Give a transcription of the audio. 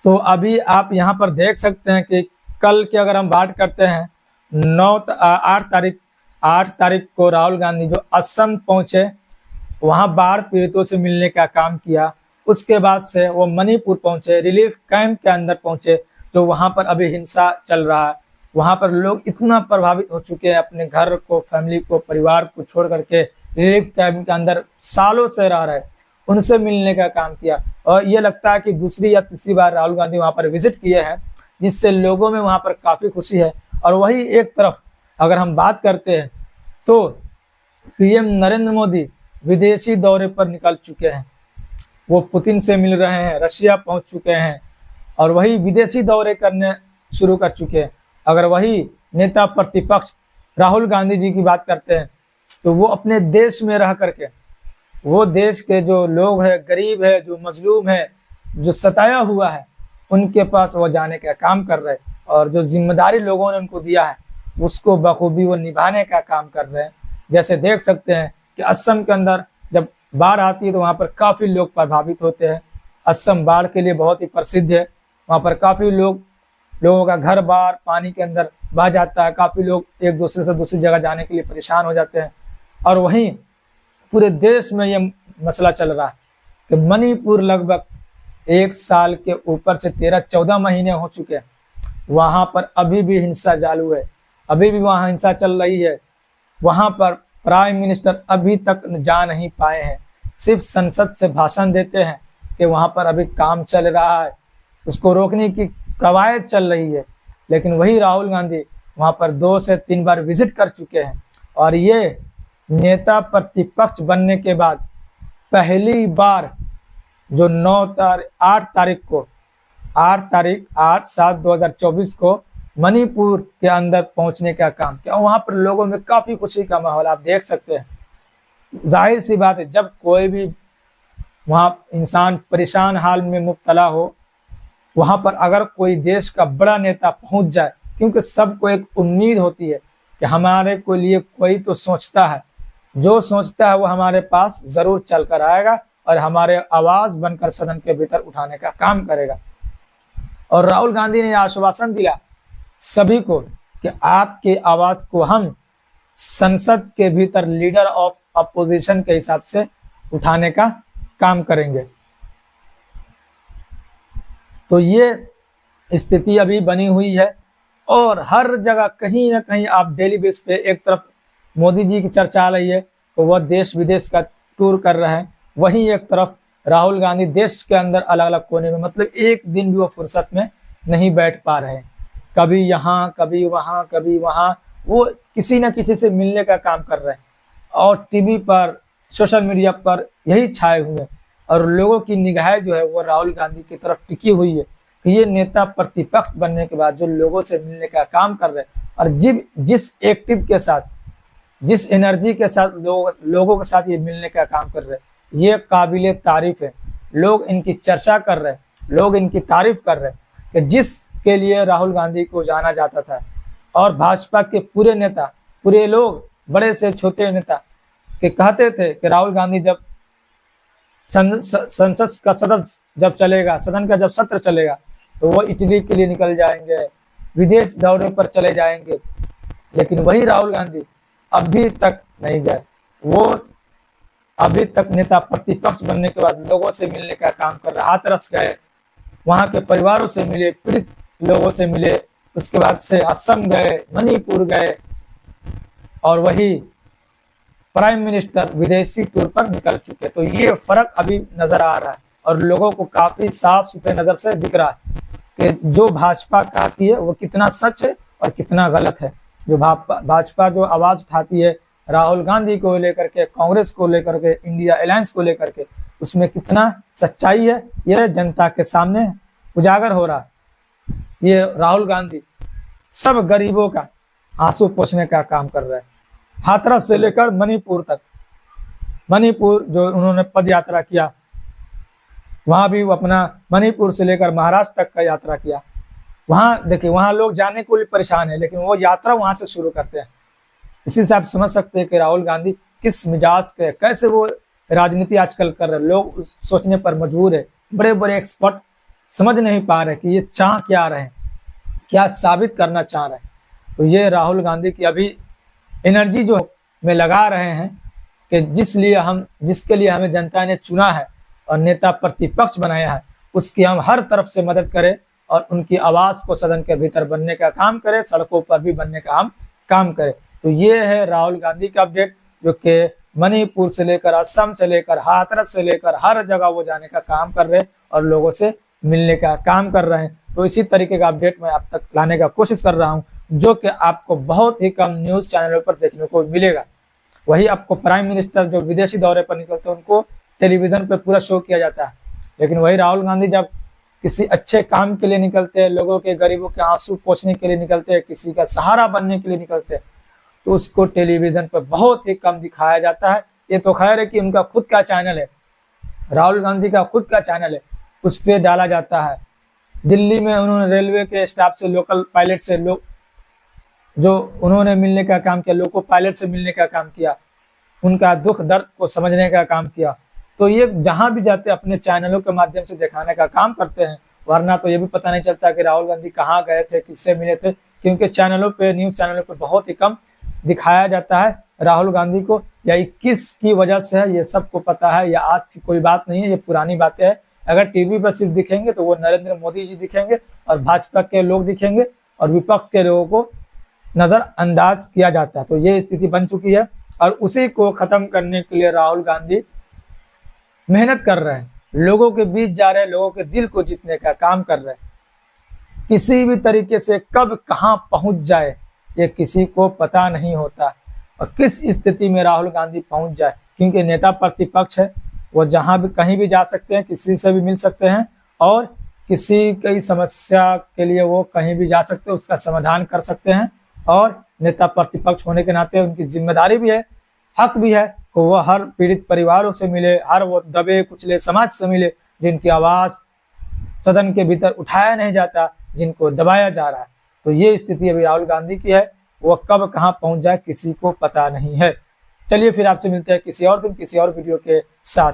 तो अभी आप यहाँ पर देख सकते हैं कि कल की अगर हम बात करते हैं 8 तारीख को राहुल गांधी जो असम पहुंचे, वहां बाढ़ पीड़ितों से मिलने का काम किया। उसके बाद से वो मणिपुर पहुंचे, रिलीफ कैंप के अंदर पहुंचे, जो वहां पर अभी हिंसा चल रहा है। वहां पर लोग इतना प्रभावित हो चुके हैं, अपने घर को, फैमिली को, परिवार को छोड़ करके रिलीफ कैंप के अंदर सालों से रह रहे, उनसे मिलने का काम किया। और ये लगता है कि दूसरी या तीसरी बार राहुल गांधी वहां पर विजिट किए हैं, जिससे लोगों में वहां पर काफी खुशी है। और वही एक तरफ अगर हम बात करते हैं तो पीएम नरेंद्र मोदी विदेशी दौरे पर निकल चुके हैं। वो पुतिन से मिल रहे हैं, रशिया पहुंच चुके हैं और वही विदेशी दौरे करने शुरू कर चुके हैं। अगर वही नेता प्रतिपक्ष राहुल गांधी जी की बात करते हैं तो वो अपने देश में रह करके, वो देश के जो लोग हैं, गरीब है, जो मजलूम है, जो सताया हुआ है, उनके पास वो जाने का काम कर रहे हैं। और जो जिम्मेदारी लोगों ने उनको दिया है उसको बखूबी वो निभाने का काम कर रहे हैं। जैसे देख सकते हैं कि असम के अंदर जब बाढ़ आती है तो वहाँ पर काफ़ी लोग प्रभावित होते हैं। असम बाढ़ के लिए बहुत ही प्रसिद्ध है। वहाँ पर काफ़ी लोगों का घर बार पानी के अंदर बह जाता है। काफ़ी लोग एक दूसरे से दूसरी जगह जाने के लिए परेशान हो जाते हैं। और वहीं पूरे देश में ये मसला चल रहा है कि मणिपुर लगभग 1 साल के ऊपर से 13-14 महीने हो चुके हैं, वहाँ पर अभी भी हिंसा चालू है, अभी भी वहाँ हिंसा चल रही है। वहाँ पर प्राइम मिनिस्टर अभी तक जा नहीं पाए हैं, सिर्फ संसद से भाषण देते हैं कि वहाँ पर अभी काम चल रहा है, उसको रोकने की कवायद चल रही है। लेकिन वही राहुल गांधी वहाँ पर 2 से 3 बार विजिट कर चुके हैं। और ये नेता प्रतिपक्ष बनने के बाद पहली बार जो 8/7/2024 को मणिपुर के अंदर पहुंचने का काम किया। वहां पर लोगों में काफी खुशी का माहौल आप देख सकते हैं। जाहिर सी बात है, जब कोई भी वहां इंसान परेशान हाल में मुब्तला हो, वहां पर अगर कोई देश का बड़ा नेता पहुंच जाए, क्योंकि सबको एक उम्मीद होती है कि हमारे को लिए कोई तो सोचता है, जो सोचता है वो हमारे पास जरूर चल कर आएगा और हमारे आवाज बनकर सदन के भीतर उठाने का काम करेगा। और राहुल गांधी ने आश्वासन दिया सभी को कि आपकी आवाज को हम संसद के भीतर लीडर ऑफ अपोजिशन के हिसाब से उठाने का काम करेंगे। तो ये स्थिति अभी बनी हुई है और हर जगह कहीं ना कहीं आप डेली बेस पे एक तरफ मोदी जी की चर्चा आ रही है तो वह देश विदेश का टूर कर रहे हैं, वहीं एक तरफ राहुल गांधी देश के अंदर अलग अलग कोने में, मतलब एक दिन भी वो फुर्सत में नहीं बैठ पा रहे हैं। कभी यहाँ, कभी वहाँ, कभी वहाँ, वो किसी न किसी से मिलने का काम कर रहे हैं और टीवी पर, सोशल मीडिया पर यही छाए हुए हैं। और लोगों की निगाहें जो है वो राहुल गांधी की तरफ टिकी हुई है कि ये नेता प्रतिपक्ष बनने के बाद जो लोगों से मिलने का काम कर रहे हैं और जिस एक्टिव के साथ, जिस एनर्जी के साथ लोगों के साथ ये मिलने का काम कर रहे हैं, ये काबिले तारीफ है। लोग इनकी चर्चा कर रहे हैं, लोग इनकी तारीफ कर रहे हैं कि जिसके लिए राहुल गांधी को जाना जाता था। और भाजपा के पूरे नेता, पूरे लोग, बड़े से छोटे नेता के कहते थे कि राहुल गांधी जब संसद का सदन का जब सत्र चलेगा तो वो इटली के लिए निकल जाएंगे, विदेश दौरे पर चले जाएंगे। लेकिन वही राहुल गांधी अभी तक नहीं गए। वो अभी तक नेता प्रतिपक्ष बनने के बाद लोगों से मिलने का काम कर रहे, हाथरस गए, वहां के परिवारों से मिले, पीड़ित लोगों से मिले, उसके बाद से असम गए, मणिपुर गए और वही प्राइम मिनिस्टर विदेशी टूर पर निकल चुके। तो ये फर्क अभी नजर आ रहा है और लोगों को काफी साफ सुथरे नजर से दिख रहा है कि जो भाजपा कहती है वो कितना सच है और कितना गलत है। जो भाजपा जो आवाज उठाती है राहुल गांधी को लेकर के, कांग्रेस को लेकर के, इंडिया अलायंस को लेकर के, उसमें कितना सच्चाई है यह जनता के सामने उजागर हो रहा है। ये राहुल गांधी सब गरीबों का आंसू पोंछने का काम कर रहे हैं, हाथरस से लेकर मणिपुर तक। मणिपुर जो उन्होंने पद यात्रा किया, वहां भी वो अपना मणिपुर से लेकर महाराष्ट्र तक का यात्रा किया। वहां देखिए, वहां लोग जाने को लिए परेशान है, लेकिन वो यात्रा वहां से शुरू करते हैं। इसी से आप समझ सकते हैं कि राहुल गांधी किस मिजाज के, कैसे वो राजनीति आजकल कर रहे हैं। लोग सोचने पर मजबूर है। बड़े बड़े एक्सपर्ट समझ नहीं पा रहे कि ये चाह क्या रहे हैं, क्या साबित करना चाह रहे हैं। तो ये राहुल गांधी की अभी एनर्जी जो में लगा रहे हैं कि जिसके लिए हमें जनता ने चुना है और नेता प्रतिपक्ष बनाया है, उसकी हम हर तरफ से मदद करें और उनकी आवाज को सदन के भीतर बनने का काम करें, सड़कों पर भी बनने का हम काम करें। तो ये है राहुल गांधी का अपडेट, जो कि मणिपुर से लेकर असम से लेकर हाथरस से लेकर हर जगह वो जाने का काम कर रहे हैं और लोगों से मिलने का काम कर रहे हैं। तो इसी तरीके का अपडेट मैं आप तक लाने का कोशिश कर रहा हूं, जो कि आपको बहुत ही कम न्यूज चैनलों पर देखने को मिलेगा। वही आपको प्राइम मिनिस्टर जो विदेशी दौरे पर निकलते हैं उनको टेलीविजन पर पूरा शो किया जाता है, लेकिन वही राहुल गांधी जब किसी अच्छे काम के लिए निकलते हैं, लोगों के गरीबों के आंसू पोंछने के लिए निकलते हैं, किसी का सहारा बनने के लिए निकलते हैं, तो उसको टेलीविजन पर बहुत ही कम दिखाया जाता है। ये तो खैर है कि उनका खुद का चैनल है, राहुल गांधी का खुद का चैनल है, उस पर डाला जाता है। दिल्ली में उन्होंने रेलवे के स्टाफ से, लोकल पायलट से जो उन्होंने मिलने का काम किया, लोको पायलट से मिलने का काम किया, उनका दुख दर्द को समझने का काम किया। तो ये जहां भी जाते हैं अपने चैनलों के माध्यम से दिखाने का काम करते हैं, वरना तो ये भी पता नहीं चलता कि राहुल गांधी कहाँ गए थे, किससे मिले थे, क्योंकि चैनलों पे, न्यूज चैनलों पे बहुत ही कम दिखाया जाता है राहुल गांधी को। या 21 की वजह से है, ये सबको पता है, या आज की कोई बात नहीं है, ये पुरानी बातें है। अगर टीवी पर सिर्फ दिखेंगे तो वो नरेंद्र मोदी जी दिखेंगे और भाजपा के लोग दिखेंगे और विपक्ष के लोगों को नजरअंदाज किया जाता है। तो ये स्थिति बन चुकी है और उसी को खत्म करने के लिए राहुल गांधी मेहनत कर रहे हैं, लोगों के बीच जा रहे हैं, लोगों के दिल को जीतने का काम कर रहे हैं। किसी भी तरीके से कब कहां पहुंच जाए ये किसी को पता नहीं होता, और किस स्थिति में राहुल गांधी पहुंच जाए, क्योंकि नेता प्रतिपक्ष है, वो जहां भी कहीं भी जा सकते हैं, किसी से भी मिल सकते हैं और किसी की समस्या के लिए वो कहीं भी जा सकते हैं, उसका समाधान कर सकते हैं। और नेता प्रतिपक्ष होने के नाते उनकी जिम्मेदारी भी है, हक भी है कि वो हर पीड़ित परिवारों से मिले, हर वो दबे कुचले समाज से मिले जिनकी आवाज सदन के भीतर उठाया नहीं जाता, जिनको दबाया जा रहा है। तो ये स्थिति अभी राहुल गांधी की है, वो कब कहां पहुंच जाए किसी को पता नहीं है। चलिए फिर आपसे मिलते हैं किसी और दिन किसी और वीडियो के साथ।